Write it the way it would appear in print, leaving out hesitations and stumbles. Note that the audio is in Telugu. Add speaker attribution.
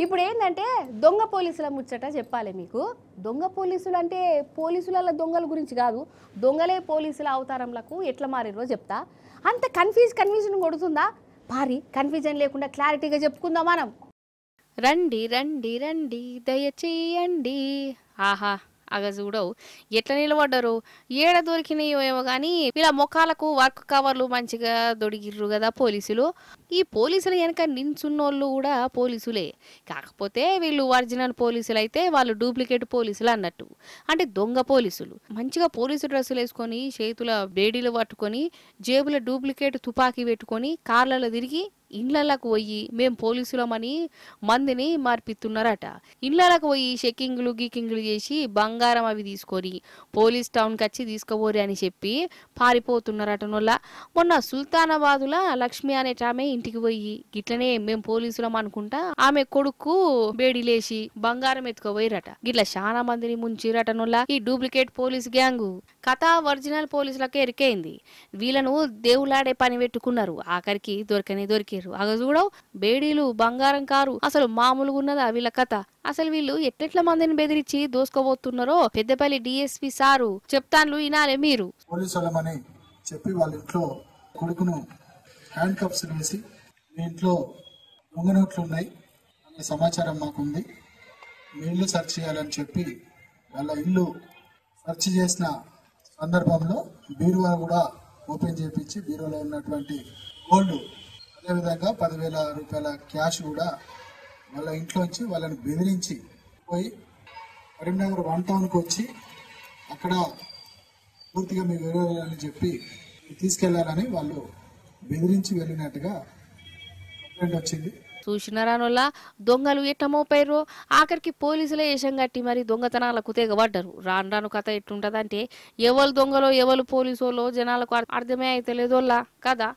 Speaker 1: ఇప్పుడు ఏంటంటే దొంగ పోలీసుల ముచ్చట చెప్పాలి మీకు. దొంగ పోలీసులు అంటే పోలీసుల దొంగల గురించి కాదు, దొంగలే పోలీసుల అవతారంలకు ఎట్లా మారిరో చెప్తా. అంత కన్ఫ్యూజన్ కొడుతుందా? భారీ కన్ఫ్యూజన్ లేకుండా క్లారిటీగా చెప్పుకుందాం మనం. రండి రండి రండి దయచేయండి. ఆహా అగ చూడవు ఎట్లా నిలబడ్డారు, ఏడ దొరికినాయో ఏమో కానీ వీళ్ళ ముఖాలకు వర్క్ కవర్లు మంచిగా దొడిగిర్రు కదా పోలీసులు. ఈ పోలీసులు వెనక నించున్నోళ్ళు కూడా పోలీసులే, కాకపోతే వీళ్ళు ఒరిజినల్ పోలీసులు అయితే వాళ్ళు డూప్లికేట్ పోలీసులు అన్నట్టు. అంటే దొంగ పోలీసులు మంచిగా పోలీసు డ్రెస్సులు వేసుకొని చేతుల బేడీలు పట్టుకొని జేబుల డూప్లికేట్ తుపాకీ పెట్టుకొని కార్లలో తిరిగి ఇండ్లకు పోయి మేము పోలీసులమని మందిని మార్పిస్తున్నారట. ఇండ్లకు పోయి చెక్కింగ్లు గీకింగ్లు చేసి బంగారం అవి తీసుకొని పోలీస్ టౌన్కి వచ్చి తీసుకోబోరి అని చెప్పి పారిపోతున్నారట. నొల్ల మొన్న సుల్తానాబాదులా లక్ష్మి అనేట ఆమె ఇంటికి పోయి గిట్లనే మేము పోలీసులం అనుకుంటా ఆమె కొడుకు బేడీలేసి బంగారం ఎత్తుకోపోయిరట. గిట్ల చాలా మందిని ముంచిరట. నొల్ల ఈ డూప్లికేట్ పోలీస్ గ్యాంగు కథ ఒరిజినల్ పోలీసులకే ఎరికైంది. వీళ్ళను దేవులాడే పని పెట్టుకున్నారు, ఆఖరికి దొరికిరు. అగ చూడవు బేడీలు బంగారం కారు అసలు మామూలుగా ఉన్నదా వీళ్ళ కథ. అసలు వీళ్ళు ఎట్లెట్ల మందిని బెదిరించి దోసుకోబోతున్నారో పెద్దపల్లి డిఎస్పీ సారు చెప్తాను వినాలే మీరు.
Speaker 2: పోలీసులమని చెప్పి వాళ్ళ ఇంట్లో కొడుకును హ్యాండ్ కప్స్ వేసి మీ ఇంట్లో దొంగ నోట్లు ఉన్నాయి అనే సమాచారం మాకుంది, మీ ఇల్లు సెర్చ్ చేయాలని చెప్పి వాళ్ళ ఇల్లు సెర్చ్ చేసిన సందర్భంలో బీరువా కూడా ఓపెన్ చేయించి బీరువాలో ఉన్నటువంటి గోల్డ్ అదేవిధంగా 10,000 రూపాయల క్యాష్ కూడా వాళ్ళ ఇంట్లోంచి వాళ్ళని బెదిరించి పోయి కరీంనగర్ 1 టౌన్కి వచ్చి అక్కడ పూర్తిగా మీ వివరాలని చెప్పి తీసుకెళ్లాలని వాళ్ళు బెదిరించి వెళ్ళినట్టుగా కంప్లైంట్ వచ్చింది.
Speaker 1: చూసినారానోళ్ళ దొంగలు ఎట్టమోపోయారు, ఆఖరికి పోలీసులే వేషం కట్టి మరి దొంగతనాలకు తెగబడ్డారు. రాను రాను కథ ఎట్టుంటదంటే ఎవరు దొంగలో ఎవరు పోలీసులో జనాలకు అర్థమే అయితే లేదోళ్ళ కదా.